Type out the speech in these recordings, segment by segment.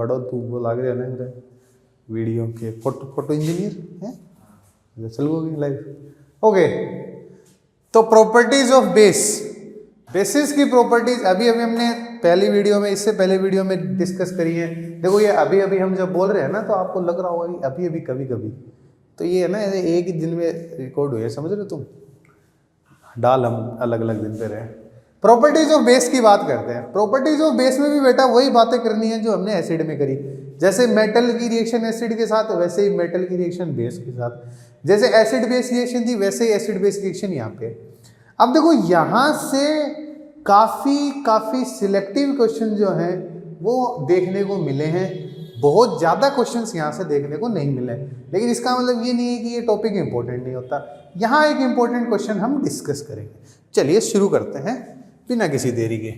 पढ़ो तू वो लाग रहे ना मेरे वीडियो के फोटो इंजीनियर है चल गए लाइव ओके। तो प्रॉपर्टीज ऑफ बेसिस की प्रॉपर्टीज अभी हमने पहली वीडियो में इससे पहले वीडियो में डिस्कस करी है। देखो ये अभी हम जब बोल रहे हैं ना तो आपको लग रहा होगा कि अभी कभी तो ये है ना एक ही दिन में रिकॉर्ड हुए, समझ रहे हो तुम, डाल हम अलग अलग दिन पे रहे। प्रॉपर्टीज ऑफ बेस की बात करते हैं। प्रॉपर्टीज ऑफ बेस में भी बेटा वही बातें करनी है जो हमने एसिड में करी। जैसे मेटल की रिएक्शन एसिड के साथ वैसे ही मेटल की रिएक्शन बेस के साथ, जैसे एसिड बेस रिएक्शन थी वैसे ही एसिड बेस रिएक्शन यहाँ पे। अब देखो यहाँ से काफ़ी सिलेक्टिव क्वेश्चन जो हैं वो देखने को मिले हैं, बहुत ज़्यादा क्वेश्चंस यहाँ से देखने को नहीं मिले। लेकिन इसका मतलब ये नहीं है कि ये टॉपिक इंपॉर्टेंट नहीं होता। यहाँ एक इंपॉर्टेंट क्वेश्चन हम डिस्कस करेंगे। चलिए शुरू करते हैं बिना किसी देरी के।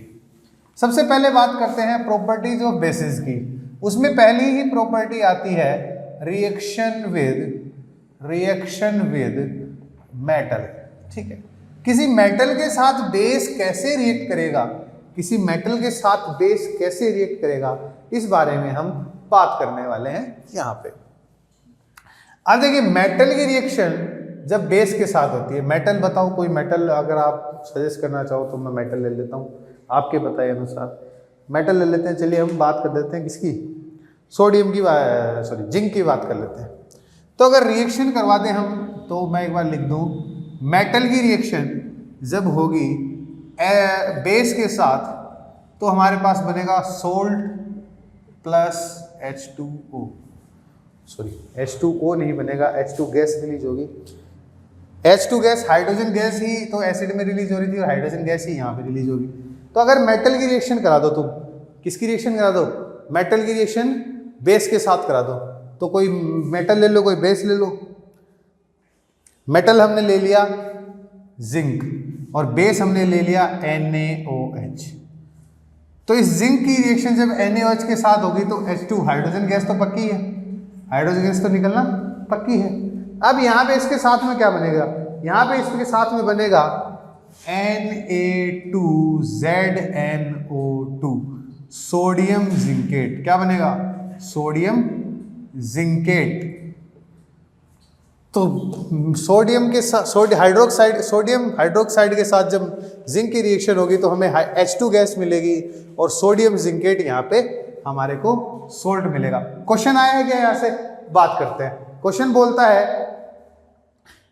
सबसे पहले बात करते हैं प्रॉपर्टीज ऑफ बेसिस की। उसमें पहली ही प्रॉपर्टी आती है रिएक्शन विद मेटल। ठीक है, किसी मेटल के साथ बेस कैसे रिएक्ट करेगा, किसी मेटल के साथ बेस कैसे रिएक्ट करेगा, इस बारे में हम बात करने वाले हैं यहाँ पे। अब देखिए मेटल की रिएक्शन जब बेस के साथ होती है, मेटल बताओ कोई मेटल अगर आप सजेस्ट करना चाहो तो मैं मेटल ले लेता हूँ, आपके बताए अनुसार मेटल ले लेते हैं। चलिए हम बात कर देते हैं किसकी, सोडियम की, जिंक की बात कर लेते हैं। तो अगर रिएक्शन करवा दें हम तो मैं एक बार लिख दूँ, मेटल की रिएक्शन जब होगी बेस के साथ तो हमारे पास बनेगा salt plus H2O, sorry H2O नहीं बनेगा, H2 गैस रिलीज होगी। H2 गैस हाइड्रोजन गैस ही तो एसिड में रिलीज हो रही थी और हाइड्रोजन गैस ही यहाँ पे रिलीज होगी। तो अगर मेटल की रिएक्शन करा दो, तुम किसकी रिएक्शन करा दो, मेटल की रिएक्शन बेस के साथ करा दो, तो कोई मेटल ले लो कोई बेस ले लो। मेटल हमने ले लिया जिंक और बेस हमने ले लिया NaOH। तो इस जिंक की रिएक्शन जब NaOH के साथ होगी तो H2 हाइड्रोजन गैस तो पक्की है, हाइड्रोजन गैस तो निकलना पक्की है। अब यहाँ पे इसके साथ में क्या बनेगा, यहाँ पे इसके साथ में बनेगा Na2ZNO2 सोडियम जिंकेट। क्या बनेगा, सोडियम जिंकेट। तो सोडियम के साथ सोडियम हाइड्रोक्साइड के साथ जब जिंक की रिएक्शन होगी तो हमें H2 गैस मिलेगी और सोडियम जिंकेट यहाँ पे हमारे को सोल्ट मिलेगा। क्वेश्चन आया है क्या, यहाँ से बात करते हैं। क्वेश्चन बोलता है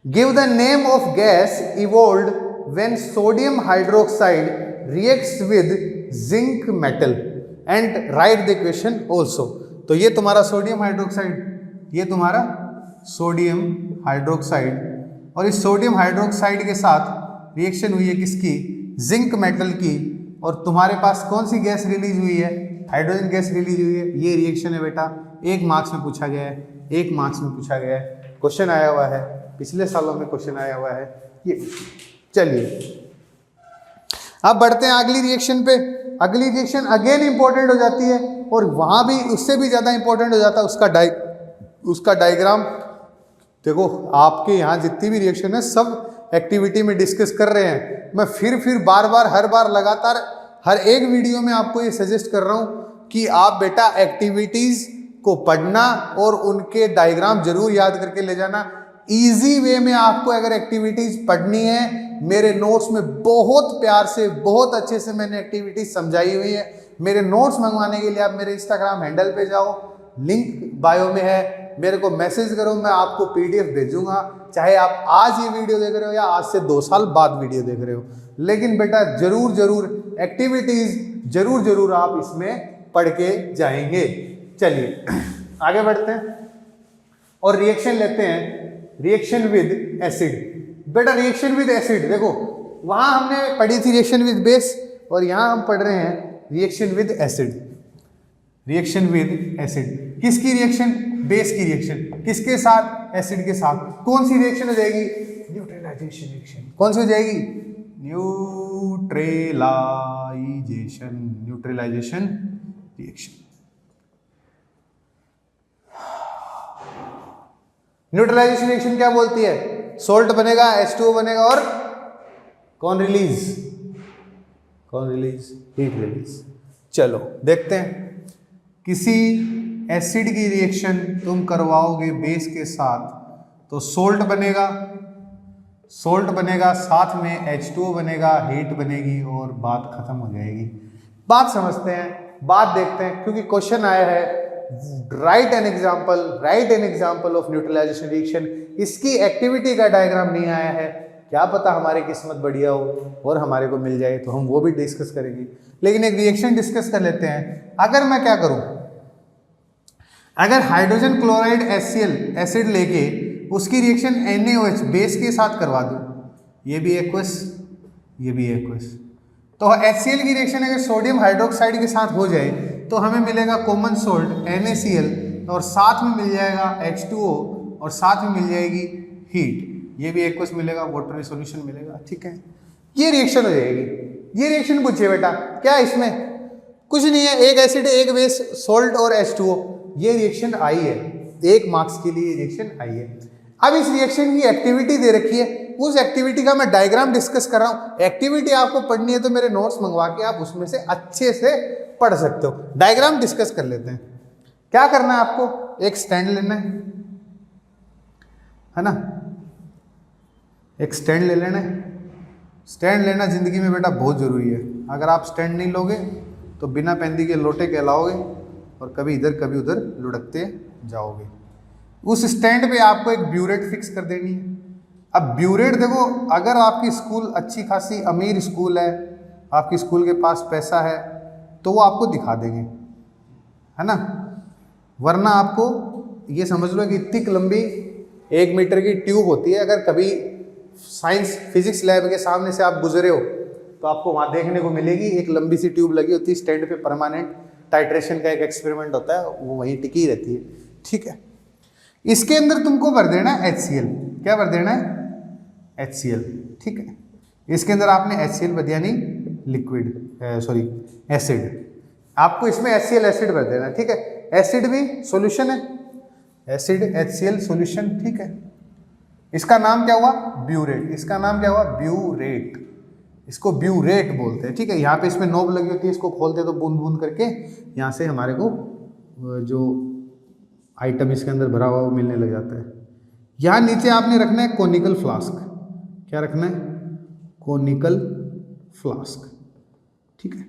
give the name of gas evolved when sodium hydroxide reacts with zinc metal and right the equation also. तो ये तुम्हारा सोडियम हाइड्रोक्साइड, ये तुम्हारा सोडियम हाइड्रोक्साइड, और इस सोडियम हाइड्रोक्साइड के साथ रिएक्शन हुई है किसकी, जिंक मेटल की, और तुम्हारे पास कौन सी गैस रिलीज हुई है, हाइड्रोजन गैस रिलीज हुई है। ये रिएक्शन है बेटा, 1 मार्क्स में पूछा गया है, 1 मार्क्स में पूछा गया है, क्वेश्चन आया हुआ है, पिछले सालों में क्वेश्चन आया हुआ है ये। चलिए अब बढ़ते हैं अगली रिएक्शन पे। अगली रिएक्शन अगेन इंपॉर्टेंट हो जाती है और वहां भी उससे भी ज्यादा इंपॉर्टेंट हो जाता है उसका डायग्राम। देखो आपके यहाँ जितनी भी रिएक्शन है सब एक्टिविटी में डिस्कस कर रहे हैं। मैं फिर बार हर बार लगातार हर एक वीडियो में आपको ये सजेस्ट कर रहा हूँ कि आप बेटा एक्टिविटीज को पढ़ना और उनके डायग्राम जरूर याद करके ले जाना। इजी वे में आपको अगर एक्टिविटीज पढ़नी है, मेरे नोट्स में बहुत प्यार से बहुत अच्छे से मैंने एक्टिविटीज समझाई हुई है। मेरे नोट्स मंगवाने के लिए आप मेरे इंस्टाग्राम हैंडल पे जाओ, लिंक बायो में है, मेरे को मैसेज करो, मैं आपको PDF भेजूंगा। चाहे आप आज ये वीडियो देख रहे हो या आज से 2 साल बाद वीडियो देख रहे हो, लेकिन बेटा जरूर एक्टिविटीज जरूर आप इसमें पढ़ के जाएंगे। चलिए आगे बढ़ते हैं और रिएक्शन लेते हैं, रिएक्शन विद एसिड। बेटा रिएक्शन विद एसिड, देखो वहां हमने पढ़ी थी रिएक्शन विद बेस और यहां हम पढ़ रहे हैं reaction with acid. Reaction with acid किसकी रिएक्शन, बेस की रिएक्शन, किसके साथ, एसिड के साथ। कौन सी रिएक्शन हो जाएगी, न्यूट्रलाइजेशन रिएक्शन। कौन सी हो जाएगी, न्यूट्रलाइजेशन रिएक्शन। न्यूट्रलाइजेशन रिएक्शन क्या बोलती है, सोल्ट बनेगा, H2O बनेगा और कौन रिलीज, हीट रिलीज। चलो देखते हैं किसी एसिड की रिएक्शन तुम करवाओगे बेस के साथ तो सोल्ट बनेगा, साथ में H2O बनेगा, हीट बनेगी और बात खत्म हो जाएगी। बात समझते हैं, बात देखते हैं, क्योंकि क्वेश्चन आया है write an example of neutralization reaction. इसकी एक्टिविटी का डायग्राम नहीं आया है, क्या पता हमारी किस्मत बढ़िया हो और हमारे को मिल जाए, तो हम वो भी डिस्कस करेंगे। लेकिन एक रिएक्शन डिस्कस कर लेते हैं। अगर मैं क्या करूं, अगर हाइड्रोजन क्लोराइड HCl एसिड लेके उसकी रिएक्शन NaOH बेस के साथ करवा दूं, ये भी एक्वस, ये भी एक्वस, तो HCl की रिएक्शन अगर सोडियम हाइड्रोक्साइड के साथ हो जाए तो हमें मिलेगा कॉमन सोल्ट NaCl और साथ में मिल जाएगा H2O और साथ में मिल जाएगी हीट, ये भी एक्वस मिलेगा, वाटरी सॉल्यूशन मिलेगा। ठीक है, ये रिएक्शन हो जाएगी। ये रिएक्शन पूछिए बेटा, क्या इसमें कुछ नहीं है, एक एसिड एक बेस, सोल्ट और H2O, ये रिएक्शन आई है, 1 मार्क्स के लिए रिएक्शन आई है। अब इस रिएक्शन की एक्टिविटी दे रखी है, उस एक्टिविटी का मैं डायग्राम डिस्कस कर रहा हूं। एक्टिविटी आपको पढ़नी है तो मेरे नोट्स मंगवा के आप उसमें से अच्छे से पढ़ सकते हो। डायग्राम डिस्कस कर लेते हैं। क्या करना है आपको, एक स्टैंड लेना है ना, एक स्टैंड ले लेना है। स्टैंड लेना जिंदगी में बेटा बहुत जरूरी है। अगर आप स्टैंड नहीं लोगे तो बिना पेंदी के लोटे कहलाओगे और कभी इधर कभी उधर लुढ़कते जाओगे। उस स्टैंड पे आपको एक ब्यूरेट फिक्स कर देनी है। अब ब्यूरेट देखो, अगर आपकी स्कूल अच्छी खासी अमीर स्कूल है, आपकी स्कूल के पास पैसा है, तो वो आपको दिखा देंगे, है ना, वरना आपको ये समझ लो कि इतनी लंबी 1 मीटर की ट्यूब होती है। अगर कभी साइंस फिजिक्स लैब के सामने से आप गुजरे हो तो आपको वहाँ देखने को मिलेगी, एक लंबी सी ट्यूब लगी होती है स्टैंड पे, परमानेंट टाइट्रेशन का एक एक्सपेरिमेंट होता है, वो वहीं टिकी रहती है। ठीक है, इसके अंदर तुमको भर देना है HCl। क्या भर देना है, HCl। ठीक है, इसके अंदर आपने HCl भर दिया, नहीं लिक्विड, सॉरी एसिड, आपको इसमें HCl एसिड भर देना है। ठीक है, एसिड भी सॉल्यूशन है, एसिड HCl सॉल्यूशन। ठीक है, इसका नाम क्या हुआ, ब्यूरेट। इसका नाम क्या हुआ, ब्यूरेट। इसको ब्यूरेट बोलते हैं। ठीक है, यहाँ पे इसमें नोब लगी होती है, इसको खोलते हैं तो बूंद बूंद करके यहाँ से हमारे को जो आइटम इसके अंदर भरा हुआ वो मिलने लग जाता है। यहाँ नीचे आपने रखना है कोनिकल फ्लास्क। क्या रखना है, कोनिकल फ्लास्क। ठीक है,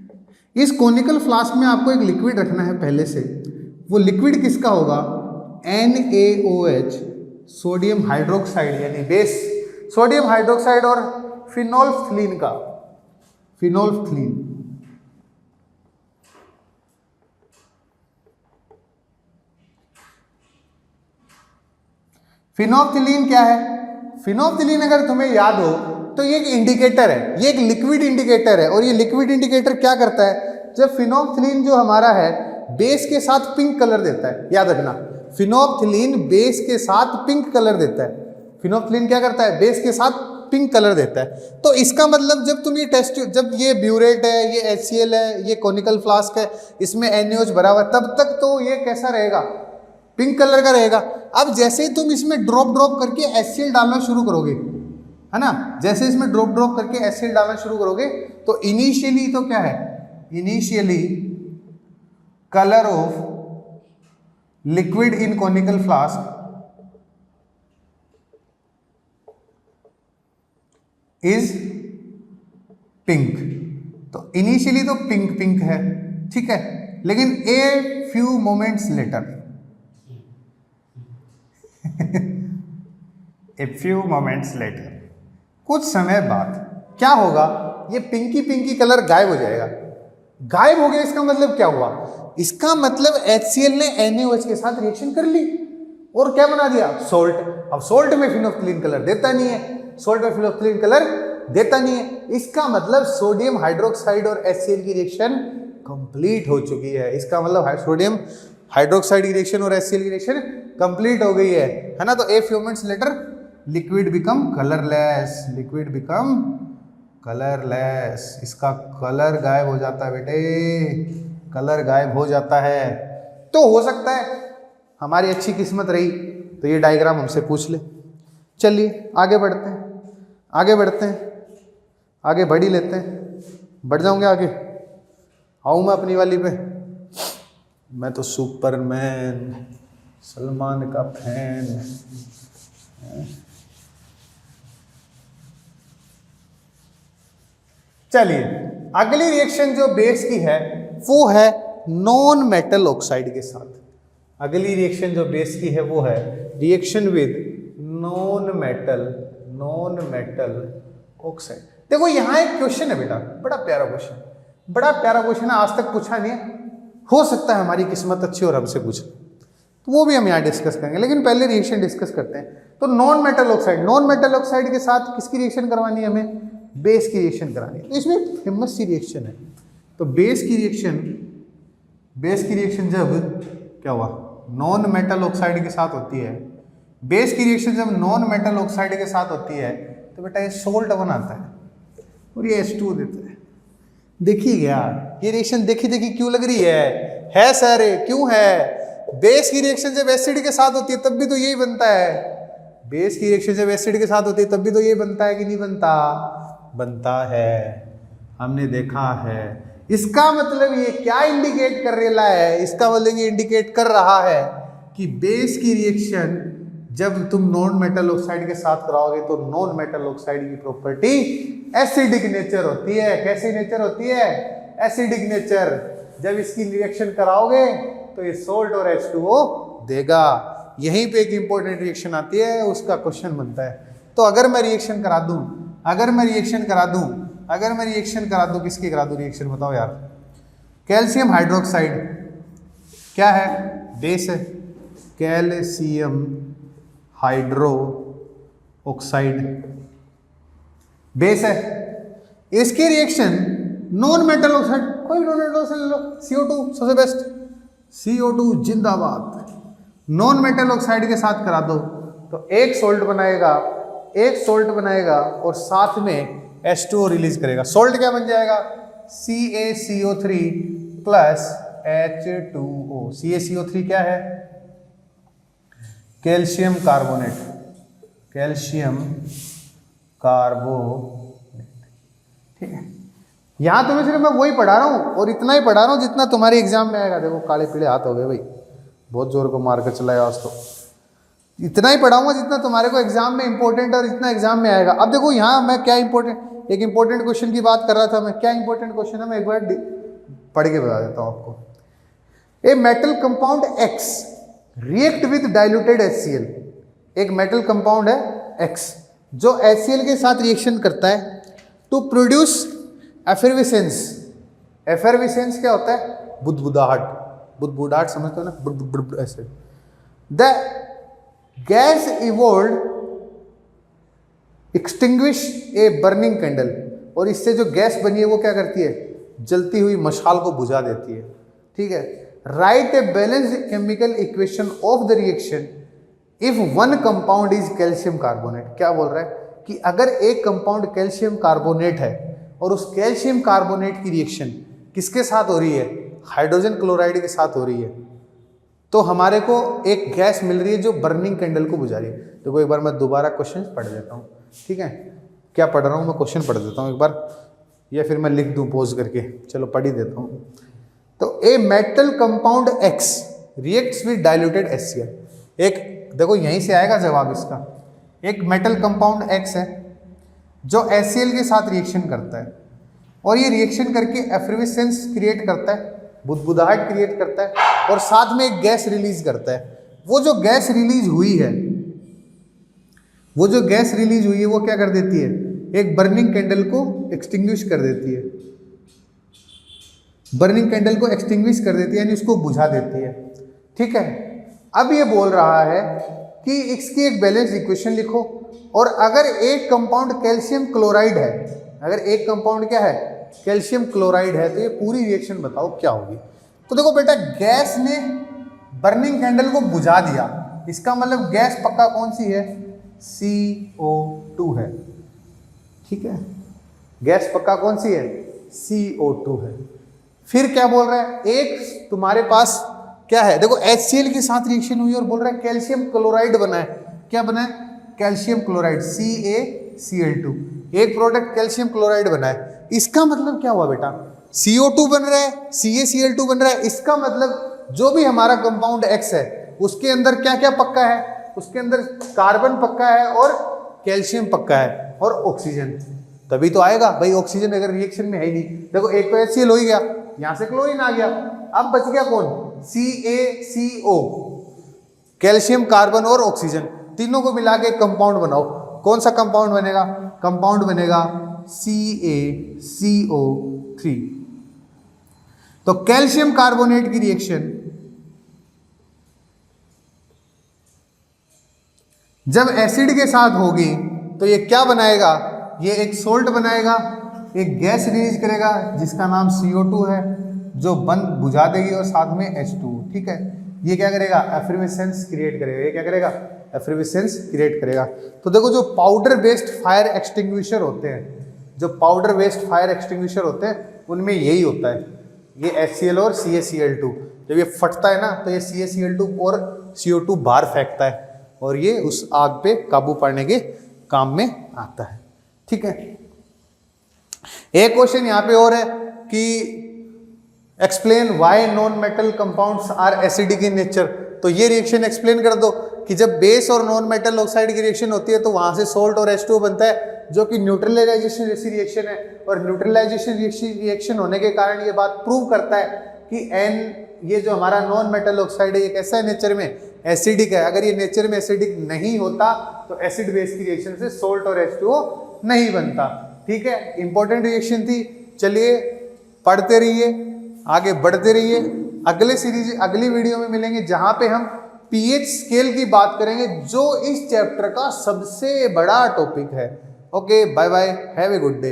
इस कोनिकल फ्लास्क में आपको एक लिक्विड रखना है पहले से। वो लिक्विड किसका होगा, NaOH, सोडियम हाइड्रोक्साइड यानी बेस, सोडियम हाइड्रोक्साइड और फिनोल्फ्थलीन का, फिनोल्फ्थलीन। फिनोल्फ्थलीन क्या है, फिनोल्फ्थलीन अगर तुम्हें याद हो तो ये एक इंडिकेटर है, ये एक लिक्विड इंडिकेटर है। और ये लिक्विड इंडिकेटर क्या करता है, जब फिनोल्फ्थलीन जो हमारा है बेस के साथ पिंक कलर देता है, याद रखना, फिनोल्फ्थलीन बेस के साथ पिंक कलर देता है। फिनोल्फ्थलीन क्या करता है, बेस के साथ पिंक कलर देता है। तो इसका मतलब जब तुम ये टेस्ट, जब ये ब्यूरेट है, ये HCl है, ये कोनिकल फ्लास्क है, इसमें NaOH भरा हुआ, तब तक तो ये कैसा रहेगा, पिंक कलर का रहेगा। अब जैसे ही तुम इसमें ड्रॉप करके HCl डालना शुरू करोगे, है ना, जैसे इसमें ड्रॉप करके HCl डालना शुरू करोगे तो इनिशियली तो क्या है, initially colour of liquid in conical flask is pink. तो इनिशियली तो पिंक पिंक है, ठीक है, लेकिन a few moments later, a few moments later, कुछ समय बाद क्या होगा, ये पिंकी पिंकी कलर गायब हो जाएगा। गायब हो गया, इसका मतलब क्या हुआ, इसका मतलब HCl ने NaOH के साथ रिएक्शन कर ली और क्या बना दिया, सोल्ट। अब सोल्ट में फिनोल्फ्थलीन कलर देता नहीं है, सोल्ट में फिनोल्फ्थलीन कलर देता नहीं है, इसका मतलब सोडियम हाइड्रोक्साइड और HCl की रिएक्शन कंप्लीट हो चुकी है। इसका मतलब सोडियम हाइड्रोक्साइड की रिएक्शन और HCl की रिएक्शन कंप्लीट हो गई है ना। तो a few minutes later liquid become colourless, liquid become colourless, इसका कलर गायब हो जाता है बेटे, कलर गायब हो जाता है। तो हो सकता है हमारी अच्छी किस्मत रही तो ये डायग्राम हमसे पूछ ले। चलिए आगे बढ़ते हैं, आगे बढ़ते हैं, आगे बढ़ ही लेते हैं, बढ़ जाऊंगे आगे, आऊँ मैं अपनी वाली पे। मैं तो सुपरमैन, सलमान का फैन। चलिए अगली रिएक्शन जो बेस की है वो है नॉन मेटल ऑक्साइड के साथ। अगली रिएक्शन जो बेस की है वो है reaction with non metal oxide. देखो यहाँ एक क्वेश्चन है बेटा, बड़ा प्यारा क्वेश्चन है, आज तक पूछा नहीं है, हो सकता है हमारी किस्मत अच्छी और हमसे पूछे, तो वो भी हम यहाँ डिस्कस करेंगे, लेकिन पहले रिएक्शन डिस्कस करते हैं। तो नॉन मेटल ऑक्साइड के साथ किसकी रिएक्शन करवानी है हमें? बेस की रिएक्शन करानी है। तो इसमें फेमस सी रिएक्शन है। तो बेस की रिएक्शन जब क्या हुआ, नॉन मेटल ऑक्साइड के साथ होती है, बेस की रिएक्शन जब नॉन मेटल ऑक्साइड के साथ होती है तो बेटा ये सोल्ट बनाता है और ये H2 देता है। देखिए यार ये रिएक्शन देखी क्यों लग रही है सर, क्यों है? बेस की रिएक्शन जब एसिड के साथ होती है तब भी तो यही बनता है। बेस की रिएक्शन जब एसिड के साथ होती है तब भी तो यही बनता है कि नहीं बनता? बनता है, हमने देखा है। इसका मतलब ये क्या इंडिकेट कर रहा है? इसका मतलब ये इंडिकेट कर रहा है कि बेस की रिएक्शन जब तुम नॉन मेटल ऑक्साइड के साथ कराओगे तो नॉन मेटल ऑक्साइड की प्रॉपर्टी एसिडिक नेचर होती है। कैसी नेचर होती है? Acidic nature. जब इसकी रिएक्शन कराओगे तो ये सोल्ट और H2O देगा। यहीं पे एक इंपॉर्टेंट रिएक्शन आती है, उसका क्वेश्चन बनता है। तो अगर मैं रिएक्शन करा दूं किसकी करा दूं रिएक्शन, बताओ यार? कैल्शियम हाइड्रोक्साइड क्या है? बेस है। कैल्शियम हाइड्रो ऑक्साइड बेस है। इसकी रिएक्शन नॉन मेटल ऑक्साइड, कोई नॉन मेटल ऑक्साइड ले लो, CO2 सबसे बेस्ट, CO2 जिंदाबाद। नॉन मेटल ऑक्साइड के साथ करा दो तो एक सोल्ट बनाएगा और साथ में H2O रिलीज करेगा। सोल्ट क्या बन जाएगा? CaCO3 plus H2O। CaCO3 क्या है? Calcium carbonate. ठीक है। यहां तो सिर्फ मैं वही पढ़ा रहा हूं और इतना ही पढ़ा रहा हूं जितना तुम्हारे एग्जाम में आएगा। देखो काले पीले हाथ हो गए भाई, बहुत जोर को मार कर चलाया आज तो। इतना ही पढ़ाऊंगा जितना तुम्हारे को एग्जाम में इंपॉर्टेंट और इतना एग्जाम में आएगा। अब देखो यहाँ मैं क्या एक इंपॉर्टेंट क्वेश्चन की बात कर रहा था मैं। क्या इंपॉर्टेंट क्वेश्चन है मैं एक बार पढ़ के बता देता हूँ आपको। A metal compound X react with diluted HCl। एक मेटल कंपाउंड है X जो HCl के साथ रिएक्शन करता है टू प्रोड्यूस एफरविसेंस। एफरविसेंस क्या होता है? बुदबुदाहट समझते हो ना, बुड ऐसे। The gas evolve extinguish a burning candle. और इससे जो गैस बनी है वो क्या करती है? जलती हुई मशाल को बुझा देती है। ठीक है। Right a balanced chemical equation of the reaction if one compound is calcium carbonate. क्या बोल रहा है कि अगर एक कंपाउंड कैल्शियम कार्बोनेट है और उस कैल्शियम कार्बोनेट की रिएक्शन किसके साथ हो रही है? हाइड्रोजन क्लोराइड के साथ हो रही है, तो हमारे को एक गैस मिल रही है जो बर्निंग कैंडल को बुझा रही है। देखो एक बार मैं दोबारा क्वेश्चन पढ़ देता हूँ। ठीक है, क्या पढ़ रहा हूँ मैं, क्वेश्चन पढ़ देता हूँ एक बार, या फिर मैं लिख दूँ पोज करके। चलो पढ़ ही देता हूँ। तो a metal compound X reacts with diluted HCl। एक देखो यहीं से आएगा जवाब इसका। एक मेटल कंपाउंड X है जो HCl के साथ रिएक्शन करता है और ये रिएक्शन करके एफरविसेंस क्रिएट करता है, बुदबुदाहट क्रिएट करता है और साथ में एक गैस रिलीज करता है। वो जो गैस रिलीज हुई है वो क्या कर देती है? एक बर्निंग कैंडल को एक्सटिंग्विश कर देती है। बर्निंग कैंडल को एक्सटिंग्विश कर देती है यानी उसको बुझा देती है। ठीक है। अब ये बोल रहा है कि इसकी एक बैलेंस इक्वेशन लिखो और अगर एक कंपाउंड कैल्शियम क्लोराइड है, अगर एक कंपाउंड क्या है? कैल्शियम क्लोराइड है, तो ये पूरी रिएक्शन बताओ क्या होगी। तो देखो बेटा, गैस ने बर्निंग कैंडल को बुझा दिया, इसका मतलब गैस पक्का कौन सी है? CO2 है। ठीक है, गैस पक्का कौन सी है? CO2 है। फिर क्या बोल रहा है? एक तुम्हारे पास क्या है? देखो HCl के साथ रिएक्शन हुई और बोल रहा है कैल्शियम क्लोराइड बना है। क्या बना है? Calcium chloride, CaCl2। एक प्रोडक्ट कैल्शियम क्लोराइड बना है। इसका मतलब क्या हुआ बेटा? CO2 बन रहा है, CaCl2 बन रहा है। इसका मतलब जो भी हमारा कंपाउंड X है उसके अंदर क्या क्या पक्का है, उसके अंदर कार्बन पक्का है और कैल्शियम पक्का है और ऑक्सीजन, तभी तो आएगा भाई। ऑक्सीजन अगर रिएक्शन में है ही नहीं, देखो एक तो HCl हो ही गया, यहां से क्लोरीन आ गया, अब बच गया कौन, CaCO, कैल्शियम, कार्बन और ऑक्सीजन, तीनों को मिला के कंपाउंड बनाओ। कौन सा कंपाउंड बनेगा, कंपाउंड बनेगा CaCO3। तो कैल्शियम कार्बोनेट की रिएक्शन जब एसिड के साथ होगी तो ये क्या बनाएगा, ये एक सोल्ट बनाएगा, एक गैस रिलीज करेगा जिसका नाम CO2 है, जो बंद बुझा देगी और साथ में H2, ठीक है। ये क्या करेगा, एफर्वेसेंस क्रिएट करेगा, ये क्या करेगा, एफर्वेसेंस क्रिएट करेगा। तो देखो जो पाउडर बेस्ड फायर एक्सटिंग्विशर होते हैं, जो पाउडर बेस्ड फायर एक्सटिंग्विशर होते हैं उनमें यही होता है, ये HCl और CaCl2, जब ये फटता है ना तो ये CaCl2 और CO2 बाहर फेंकता है और ये उस आग पे काबू पाने के काम में आता है, ठीक है। एक क्वेश्चन यहाँ पे और है कि explain why non metal compounds are acidic in nature. तो ये रिएक्शन एक्सप्लेन कर दो कि जब बेस और नॉन मेटल ऑक्साइड की रिएक्शन होती है तो वहां से सोल्ट और H2O बनता है, जो कि न्यूट्रलाइजेशन जैसी रिएक्शन है, और न्यूट्रलाइजेशन रिएक्शन होने के कारण ये बात प्रूव करता है कि ये जो हमारा नॉन मेटल ऑक्साइड है ये कैसा है, नेचर में एसिडिक है। अगर ये नेचर में एसिडिक नहीं होता तो एसिड बेस की रिएक्शन से सोल्ट और H2O नहीं बनता, ठीक है। इंपॉर्टेंट रिएक्शन थी। चलिए पढ़ते रहिए, आगे बढ़ते रहिए। अगले सीरीज, अगली वीडियो में मिलेंगे जहां पे हम pH स्केल की बात करेंगे, जो इस चैप्टर का सबसे बड़ा टॉपिक है। Okay, bye bye, have a good day.